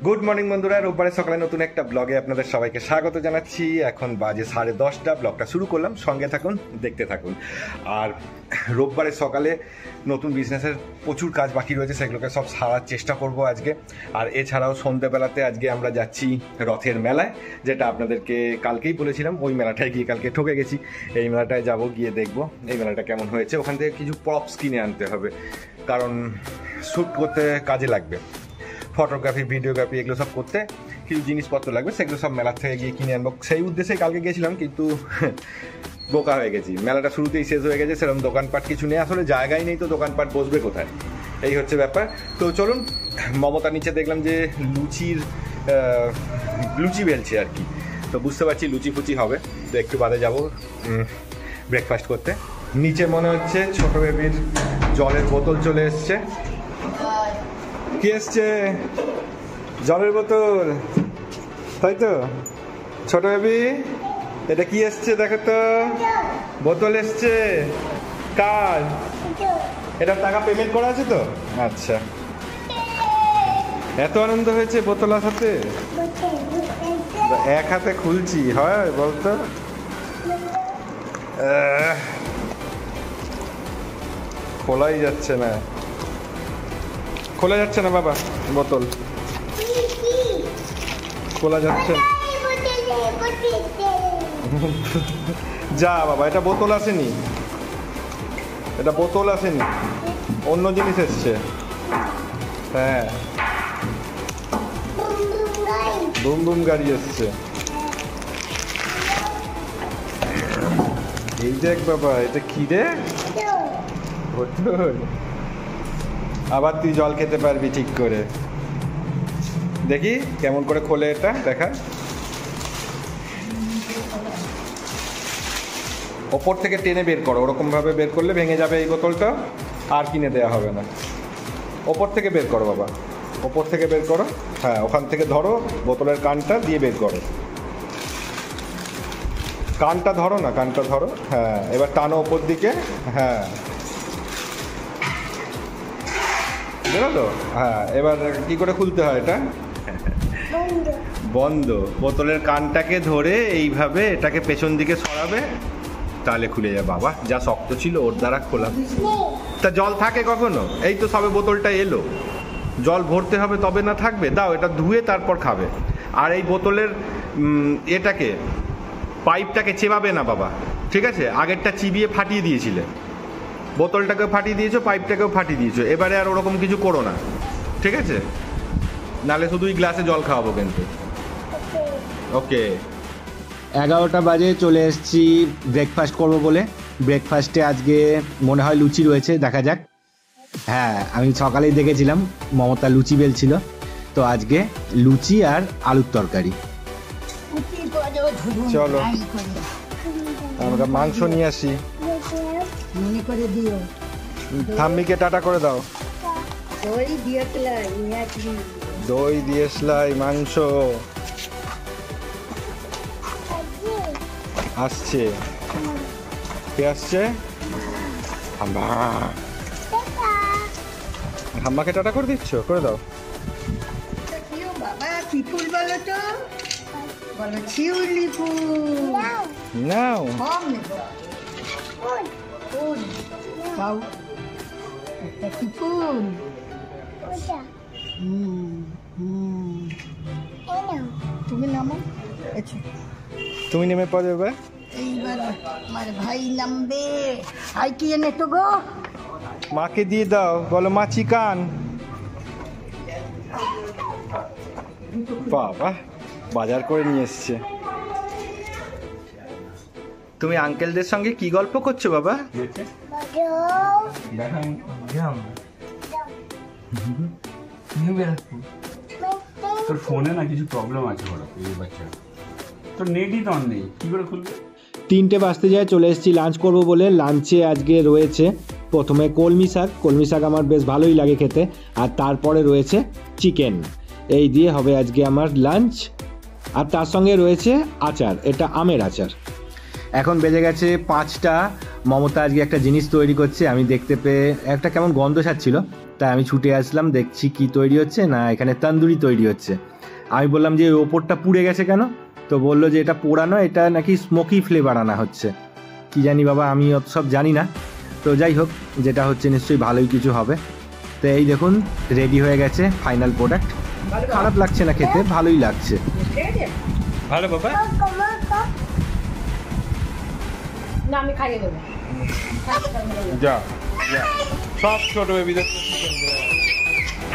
Good morning বন্ধুরা, রোববারের সকালে নতুন একটা ব্লগে আপনাদের সবাইকে স্বাগত জানাচ্ছি। এখন বাজে 10:30, ব্লগটা শুরু করলাম, সঙ্গে থাকুন, দেখতে থাকুন। আর রোববারের সকালে নতুন বিজনেসের প্রচুর কাজ বাকি রয়েছে, সেগুলোকে সব সারার চেষ্টা করব আজকে। আর এছাড়াও সন্ধ্যেবেলাতে আজকে আমরা যাচ্ছি রথের মেলায়, যেটা আপনাদেরকে কালকেই বলেছিলাম। ওই মেলাটায় গিয়ে কালকে ঠকে গেছি, এই মেলাটায় যাব, গিয়ে দেখব এই মেলাটা কেমন হয়েছে। ওখান থেকে কিছু প্রপস কিনে আনতে হবে, কারণ শ্যুট করতে কাজে লাগবে, ফটোগ্রাফি, ভিডিওগ্রাফি, এগুলো সব করতে কিছু জিনিসপত্র লাগবে, সেগুলো সব মেলার থেকে গিয়ে কিনে আনবো। সেই উদ্দেশ্যে কালকে গেছিলাম, কিন্তু বোকা হয়ে গেছি। মেলাটা শুরুতেই শেষ হয়ে গেছে, সেরকম দোকানপাট কিছু নেই, আসলে জায়গায় নেই, তো দোকানপাট বসবে কোথায়, এই হচ্ছে ব্যাপার। তো চলুন, মমতার নিচে দেখলাম যে লুচি বেলছে আর কি, তো বুঝতে পারছি লুচি ফুচি হবে। তো একটু বাদে যাব ব্রেকফাস্ট করতে। নিচে মনে হচ্ছে ছোট বেবির জলের বোতল চলে এসছে। কি এসছে? জলের বোতল, তাই তো? ছোট বেবি, এটা কি এসছে দেখো তো? বোতল এসছে। কার? এটা টাকা পেমেন্ট করা আছে তো? আচ্ছা, এত আনন্দ হয়েছে বোতল আসাতে, এক হাতে খুলছি, হয় বলতো? খোলাই যাচ্ছে না, খোলা যাচ্ছে না বাবা, বোতল খোলা যাচ্ছে। যা বাবা, এটা বোতল আসেনি, এটা বোতল আসেনি, অন্য জিনিস এসছে। হ্যাঁ, বুম বুম গাড়ি এসছে। এই দেখ বাবা, এটা কি রে? বোতল। আবার তুই জল খেতে পারবি ঠিক করে। দেখি কেমন করে খোলে, এটা দেখা। ওপর থেকে টেনে বের করো, ওরকম ভাবে বের করলে ভেঙে যাবে এই বোতলটা, আর কিনে দেওয়া হবে না। ওপর থেকে বের করো বাবা, ওপর থেকে বের করো। হ্যাঁ, ওখান থেকে ধরো, বোতলের কানটা দিয়ে বের করো। কানটা ধরো না, কানটা ধরো। হ্যাঁ, এবার টানো ওপর দিকে। হ্যাঁ, বেরোলো। হ্যাঁ, এবার কি করে খুলতে হয় এটা? বন্ধ। বোতলের কানটাকে ধরে এইভাবে এটাকে পেছন দিকে সরাবে, তাহলে খুলে যাবে। বাবা, যা শক্ত ছিল ওর দ্বারা খোলা। তা জল থাকে কখনো? এই তো সবে বোতলটা এলো, জল ভরতে হবে তবে না থাকবে। দাও, এটা ধুয়ে তারপর খাবে। আর এই বোতলের এটাকে, পাইপটাকে চেবাবে না বাবা, ঠিক আছে? আগেরটা চিবিয়ে ফাটিয়ে দিয়েছিলে, বোতলটাকেও ফাটিয়ে দিয়েছো, পাইপটাকেও ফাটিয়ে দিয়েছো। এবারে আর ওরকম কিছু করো না, ঠিক আছে? নালে শুধুই গ্লাসে জল খাওয়াবো কিন্তু। ওকে। 11টা বাজে চলে এসেছি ব্রেকফাস্ট করবো বলে। ব্রেকফাস্টে আজকে মনে হয় লুচি রয়েছে, দেখা যাক। হ্যাঁ, আমি সকালেই দেখেছিলাম মমতা লুচি বেলছিল, তো আজকে লুচি আর আলুর তরকারি। চলো আমরা মাংস নিয়ে আসি। ঠাম্মিকে টাটা করে দাও। দই দিয়ে সেলাই, মাংস আসছে। কে আসছে? হাম্মাকে টাটা করে দিচ্ছ, করে দাও। বাবা কি ফুল বলো তো? বলো শিউলি ফুল। নাও। ফুল দাও। এটা কি ফুল? তুমি নামো। আচ্ছা, তুমি নেমে পড়বে এবার। এইবার আমার ভাই নামবে। আই কি এনে তো গো? মাকে দিয়ে দাও, বলো মা চিকান। বাবা, বাজার করে নিয়ে এসছে। তুমি আঙ্কেলদের সঙ্গে কি গল্প করছো বাবা? তোর ফোনে না কিছু প্রবলেম আছে হঠাৎ, এই বাচ্চা তোর নেটই তো অন নেই, কি করে খুলবে? 3টে বাজতে যায় চলে এসেছি লাঞ্চ করবো বলে। লাঞ্চে আজকে রয়েছে প্রথমে কলমি শাক। কলমি শাক আমার বেশ ভালোই লাগে খেতে, আর তারপরে রয়েছে চিকেন। এই দিয়ে হবে আজকে আমার লাঞ্চ। আর তার সঙ্গে রয়েছে আচার, এটা আমের আচার। এখন বেজে গেছে 5টা। মমতা আজকে একটা জিনিস তৈরি করছে, আমি দেখতে পেয়ে একটা কেমন গন্ধ ছাড়ছিল, তাই আমি ছুটে আসলাম, দেখছি কি তৈরি হচ্ছে না এখানে তন্দুরি তৈরি হচ্ছে। আমি বললাম যে ওই ওপরটা পুড়ে গেছে কেন, তো বললো যে এটা পোড়ানো, এটা নাকি স্মোকি ফ্লেভার আনা হচ্ছে। কি জানি বাবা, আমি অত সব জানি না। তো যাই হোক, যেটা হচ্ছে নিশ্চয়ই ভালোই কিছু হবে। তো এই দেখুন রেডি হয়ে গেছে ফাইনাল প্রোডাক্ট। খারাপ লাগছে না খেতে, ভালোই লাগছে। ভালো বাবা। না আমি খাইয়ে দেবো। যা সব ছোট বেবিদের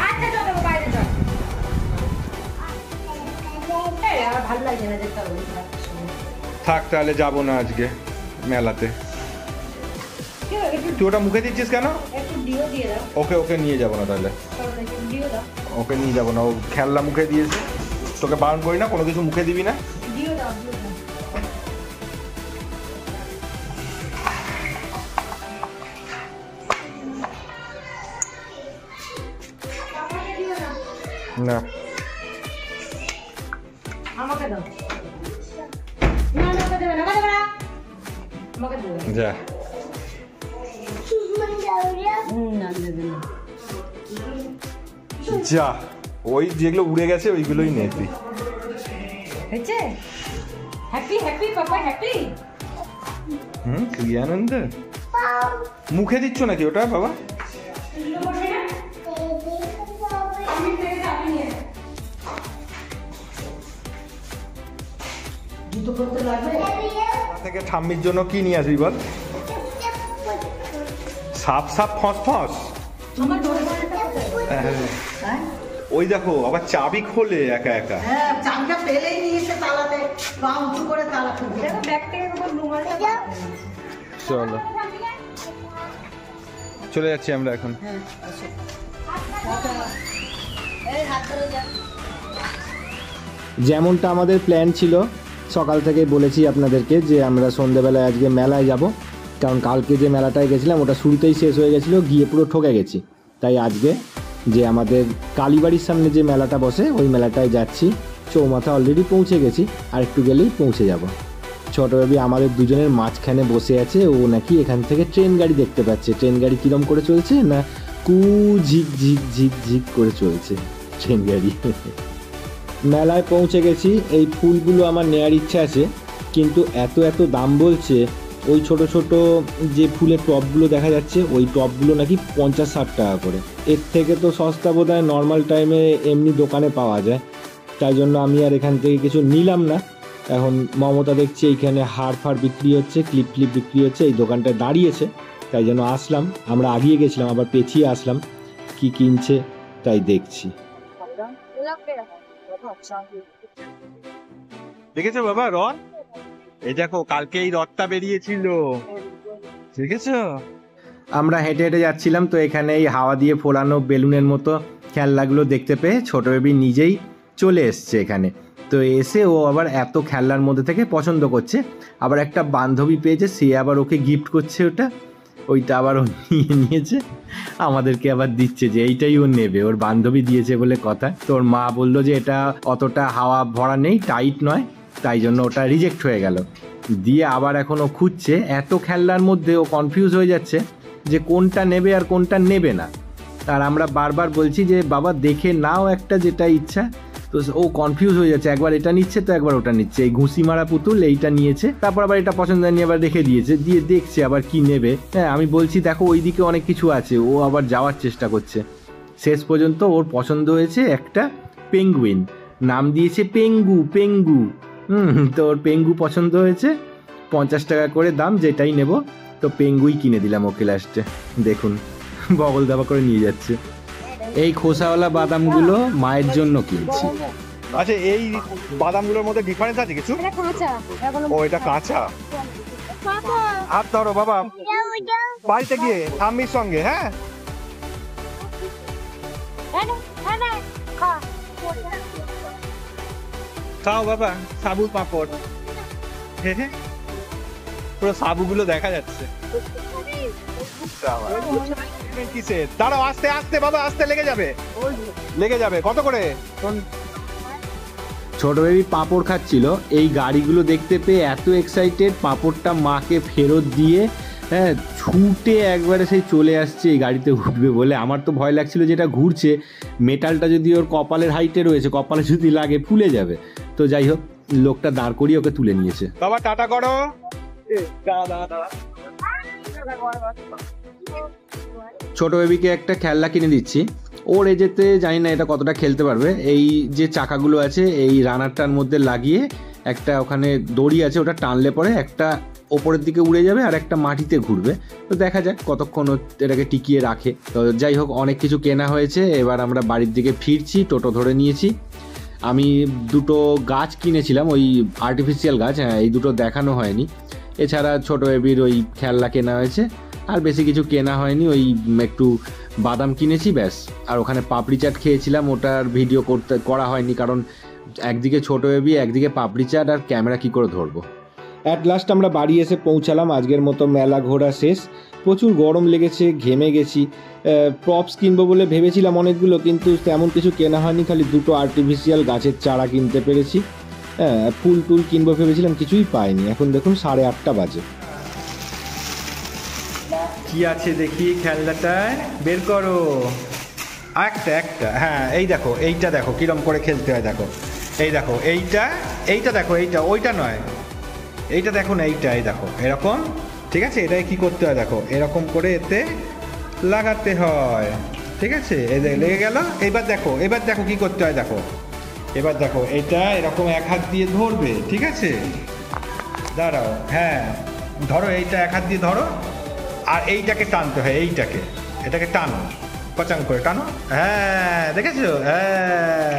আচ্ছা চলো বাইরে যাও। আর ভালো লাগে না যেতে হবে। থাক, তাহলে যাবো না আজকে মেলাতে। তুই ওটা মুখে দিচ্ছিস কেন? একটু ডিও দিয়ে দাও। ওকে ওকে নিয়ে যাবো না তাহলে, একটু ডিও দাও। ওকে নিয়ে যাবো না। ও খেলনা মুখে দিয়েছে, তোকে বারণ করি না কোনো কিছু মুখে দিবি না। ডিও দাও, ডিও দাও। না আমাকে দাও। না আমাকে দেবে না, আমাকে দেবে না। যা। না দেবে না। যা, ওই যেগুলো উড়ে গেছে ওইগুলোই নে তুই। হয়েছে? হ্যাপি হ্যাপি পাপা হ্যাপি। কি আনন্দ। মুখে দিচ্ছ নাকি ওটা বাবা? জুতো করতে লাগবে? থেকে ঠাম্মির জন্য কি নিয়ে আসবি বল? সাপ সাপ ফস ফস। আমার ডোরে হ্যাঁ ওই দেখো আবার চাবি খোলে একা একা। হ্যাঁ, চাবিটা পেলেই নিয়েছে তালাতে, পা উঁচু করে তালা খুলবে। দেখো ব্যাগ থেকে উপর রুমালটা চলো চলে যাচ্ছি আমরা এখন। হ্যাঁ, আসো। এই হাত ধরে যা। যেমনটা আমাদের প্ল্যান ছিল, সকাল থেকে বলেছি আপনাদেরকে যে আমরা সন্ধ্যেবেলায় আজকে মেলায় যাব, কারণ কালকে যে মেলাটায় গেছিলাম ওটা শুরুতেই শেষ হয়ে গেছিলো, গিয়ে পুরো ঠকে গেছি। তাই আজকে যে আমাদের কালীবাড়ির সামনে যে মেলাটা বসে ওই মেলাটায় যাচ্ছি। চৌমাথা অলরেডি পৌঁছে গেছি, আর একটু গেলেই পৌঁছে যাব। ছোট বেবি আমাদের দুজনের মাঝখানে বসে আছে, ও নাকি এখান থেকে ট্রেন গাড়ি দেখতে পাচ্ছে। ট্রেন গাড়ি কিরম করে চলছে না, কু ঝিক ঝিক ঝিক ঝিক করে চলছে ট্রেন গাড়ি। মেলায় পৌঁছে গেছি। এই ফুলগুলো আমার নেওয়ার ইচ্ছা আছে, কিন্তু এত এত দাম বলছে। ওই ছোট ছোট যে ফুলের টবগুলো দেখা যাচ্ছে ওই টবগুলো নাকি 50-60 টাকা করে। এর থেকে তো সস্তা বোধহয় নর্মাল টাইমে এমনি দোকানে পাওয়া যায়। তাই জন্য আমি আর এখান থেকে কিছু নিলাম না। এখন মমতা দেখছি এইখানে হাড় ফাড় বিক্রি হচ্ছে, ক্লিপ ক্লিপ বিক্রি হচ্ছে, এই দোকানটায় দাঁড়িয়েছে। তাই জন্য আসলাম, আমরা আগিয়ে গেছিলাম আবার পেছিয়ে আসলাম, কি কিনছে তাই দেখছি। দেখেছো বাবা রথ? এই দেখো কালকে এই রথটা বেরিয়েছিল, দেখেছো? আমরা হেঁটে হেঁটে যাচ্ছিলাম, তো এখানে এই হাওয়া দিয়ে ফোলানো বেলুনের মতো খেলনাগুলো দেখতে পেয়ে ছোট বেবি নিজেই চলে এসছে এখানে। তো এসে ও আবার এত খেলনার মধ্যে থেকে পছন্দ করছে। আবার একটা বান্ধবী পেয়েছে, সে আবার ওকে গিফট করছে ওইটা আবার ও নিয়ে নিয়েছে, আমাদেরকে আবার দিচ্ছে যে এইটাই ও নেবে, ওর বান্ধবী দিয়েছে বলে কথা। তো ওর মা বললো যে এটা অতটা হাওয়া ভরা নেই, টাইট নয়, তাই জন্য ওটা রিজেক্ট হয়ে গেল। দিয়ে আবার এখন ও খুঁজছে, এত খেলনার মধ্যে ও কনফিউজ হয়ে যাচ্ছে যে কোনটা নেবে আর কোনটা নেবে না। আর আমরা বারবার বলছি যে বাবা দেখে নাও একটা, যেটা ইচ্ছা। তো ও কনফিউজ হয়ে যাচ্ছে, একবার এটা নিচ্ছে তো একবার ওটা নিচ্ছে। এই ঘুষি মারা পুতুল এইটা নিয়েছে, তারপর আবার এটা পছন্দ নিয়ে আবার রেখে দিয়েছে, দিয়ে দেখছে আবার কি নেবে। হ্যাঁ, আমি বলছি দেখো ওইদিকে অনেক কিছু আছে, ও আবার যাওয়ার চেষ্টা করছে। শেষ পর্যন্ত ওর পছন্দ হয়েছে একটা পেঙ্গুইন, নাম দিয়েছে পেঙ্গু পেঙ্গু। তো ওর পেঙ্গু পছন্দ হয়েছে, 50 টাকা করে দাম, যেটাই নেব। তো পেঙ্গুই কিনে দিলাম ওকে লাস্টে। দেখুন বগল দাবা করে নিয়ে যাচ্ছে। এই খোসাওয়ালা বাদামগুলো মায়ের জন্য কিনছি। আচ্ছা, এই বাদামগুলোর মধ্যে ডিফারেন্স আছে কিছু? ও এটা কাঁচা। হাত ধরো বাবা বাড়িতে গিয়ে ঠাম্মির সঙ্গে। হ্যাঁ খাও বাবা, সাবু পাঁপড়। পুরো সাবুগুলো দেখা যাচ্ছে। কিসের? দাঁড়াও, আস্তে আস্তে বাবা, আস্তে, লেগে যাবে। কত করে? ছোট বেবি পাঁপড় খাচ্ছিল, এই গাড়িগুলো দেখতে পেয়ে এত এক্সাইটেড, পাঁপড়টা মাকে ফেরত দিয়ে হ্যাঁ ছুটে একবারে সেই চলে আসছে এই গাড়িতে উঠবে বলে। আমার তো ভয় লাগছিল যেটা ঘুরছে মেটালটা যদি ওর কপালের হাইটে রয়েছে, কপালে যদি লাগে ফুলে যাবে। তো যাই হোক লোকটা দাঁড় করিয়ে ওকে তুলে নিয়েছে। বাবা টাটা করো। ছোট বেবিকে একটা খেলনা কিনে দিচ্ছি। ওর এজেতে জানি না এটা কতটা খেলতে পারবে। এই যে চাকাগুলো আছে এই রানারটার মধ্যে লাগিয়ে একটা ওখানে দড়ি আছে, ওটা টানলে পরে একটা ওপরের দিকে উড়ে যাবে আর একটা মাটিতে ঘুরবে। তো দেখা যাক কতক্ষণ এটাকে টিকিয়ে রাখে। তো যাই হোক অনেক কিছু কেনা হয়েছে, এবার আমরা বাড়ির দিকে ফিরছি, টোটো ধরে নিয়েছি। আমি দুটো গাছ কিনেছিলাম, ওই আর্টিফিশিয়াল গাছ, হ্যাঁ এই দুটো দেখানো হয়নি। এছাড়া ছোট বেবির ওই খেলনা কেনা হয়েছে, আর বেশি কিছু কেনা হয়নি। ওই একটু বাদাম কিনেছি ব্যাস। আর ওখানে পাপড়ি চাট খেয়েছিলাম, ওটার ভিডিও করা হয়নি কারণ একদিকে ছোট বেবি একদিকে পাপড়ি চাট, আর ক্যামেরা কী করে ধরবো। অ্যাট লাস্ট আমরা বাড়ি এসে পৌঁছালাম। আজকের মতো মেলা ঘোরা শেষ। প্রচুর গরম লেগেছে, ঘেমে গেছি। প্রপস কিনবো বলে ভেবেছিলাম অনেকগুলো, কিন্তু তেমন কিছু কেনা হয়নি, খালি দুটো আর্টিফিশিয়াল গাছের চারা কিনতে পেরেছি। হ্যাঁ ফুল টুল কিনবো ভেবেছিলাম, কিছুই পাইনি। এখন দেখুন 8:30 বাজে। কি আছে দেখি খেলনাটায়, বের করো। একটা হ্যাঁ এই দেখো, এইটা দেখো কিরম করে খেলতে হয় দেখো। এই দেখো এইটা দেখো, এইটা ওইটা নয়, এইটা দেখো না, এইটা এই দেখো এরকম, ঠিক আছে। এটাই কি করতে হয় দেখো, এরকম করে এতে লাগাতে হয়, ঠিক আছে। এই লেগে গেল। এবার দেখো কি করতে হয় দেখো। এবার দেখো এটা এরকম এক হাত দিয়ে ধরবে, ঠিক আছে। দাঁড়াও, হ্যাঁ ধরো, এইটা এক হাত দিয়ে ধরো, আর এইটাকে টানতে হয়, এটাকে টানো, কচাং করে টানো। হ্যাঁ দেখেছো, হ্যাঁ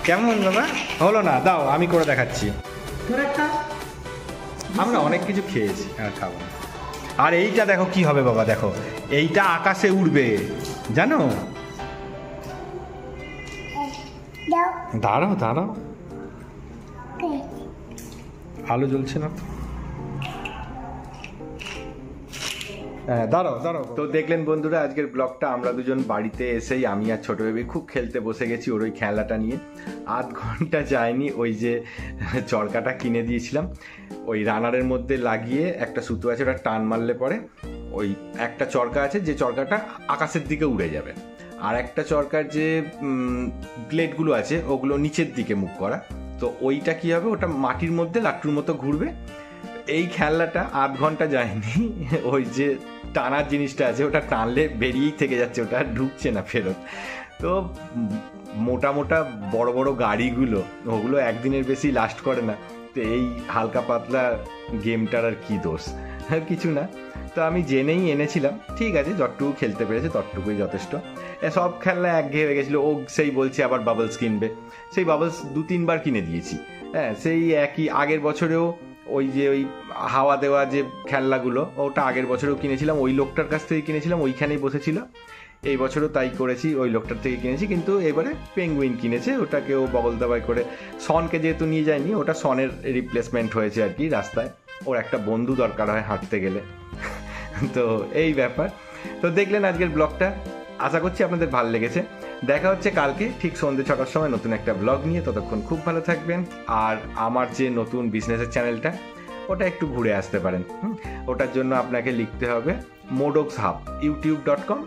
কেমন বাবা হলো না? দাও আমি করে দেখাচ্ছি। আমরা অনেক কিছু খেয়েছি, আর খাবো না। আর এইটা দেখো কি হবে বাবা, দেখো এইটা আকাশে উড়বে জানো। দাঁড়াও আলো জ্বলছে না তো। হ্যাঁ দাঁড়াও। তো দেখলেন বন্ধুরা আজকের ব্লগটা। আমরা দুজন বাড়িতে এসেই আমি আর ছোট বেবি খুব খেলতে বসে গেছি ওর ওই খেলাটা নিয়ে। 8 ঘন্টা যায়নি। ওই যে চরকাটা কিনে দিয়েছিলাম, ওই রানারের মধ্যে লাগিয়ে একটা সুতো আছে, ওটা টান মারলে পরে ওই একটা চরকা আছে যে চরকাটা আকাশের দিকে উড়ে যাবে, আর একটা চরকার যে ব্লেডগুলো আছে ওগুলো নিচের দিকে মুখ করা। তো ওইটা কি হবে, ওটা মাটির মধ্যে লাট্টুর মতো ঘুরবে। এই খেলনাটা 8 ঘন্টা যায়নি। ওই যে টানার জিনিসটা আছে ওটা টানলে বেরিয়েই থেকে যাচ্ছে, ওটা ঢুকছে না ফেরত। তো মোটা বড় বড় গাড়িগুলো ওগুলো একদিনের বেশি লাস্ট করে না। তো এই হালকা পাতলা গেমটার আর কি দোষ, কিছু না। তো আমি জেনেই এনেছিলাম, ঠিক আছে যতটুকু খেলতে পেরেছে ততটুকুই যথেষ্ট। সব খেলনা একঘেয়ে হয়ে গেছিলো। ও সেই বলছে আবার বাবলস কিনবে, সেই বাবলস 2-3 বার কিনে দিয়েছি। হ্যাঁ সেই একই আগের বছরেও ওই যে ওই হাওয়া দেওয়া যে খেলনাগুলো ওটা আগের বছরেও কিনেছিলাম, ওই লোকটার কাছ থেকে কিনেছিলাম, ওইখানেই বসেছিল। এই বছরও তাই করেছি, ওই লোকটার থেকে কিনেছি। কিন্তু এবারে পেঙ্গুইন কিনেছে, ওটাকে ও বগল দাবাই করে, সনকে যেহেতু নিয়ে যায়নি, ওটা সনের রিপ্লেসমেন্ট হয়েছে আর কি। রাস্তায় ওর একটা বন্ধু দরকার হয় হাঁটতে গেলে। তো এই ব্যাপার। তো দেখলেন আজকের ব্লগটা, আশা করছি আপনাদের ভালো লেগেছে। দেখা হচ্ছে কালকে ঠিক সন্ধ্যে 6টার সময় নতুন একটা ব্লগ নিয়ে। ততক্ষণ খুব ভালো থাকবেন। আর আমার যে নতুন বিজনেসের চ্যানেলটা ওটা একটু ঘুরে আসতে পারেন। ওটার জন্য আপনাকে লিখতে হবে মোডক্স হাব, youtube.com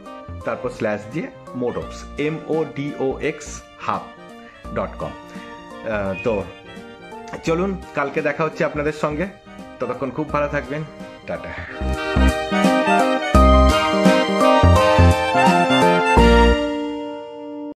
তারপর স্ল্যাশ দিয়ে মোডক্স MODOX hub.com। তো চলুন কালকে দেখা হচ্ছে আপনাদের সঙ্গে। ততক্ষণ খুব ভালো থাকবেন, টাটা।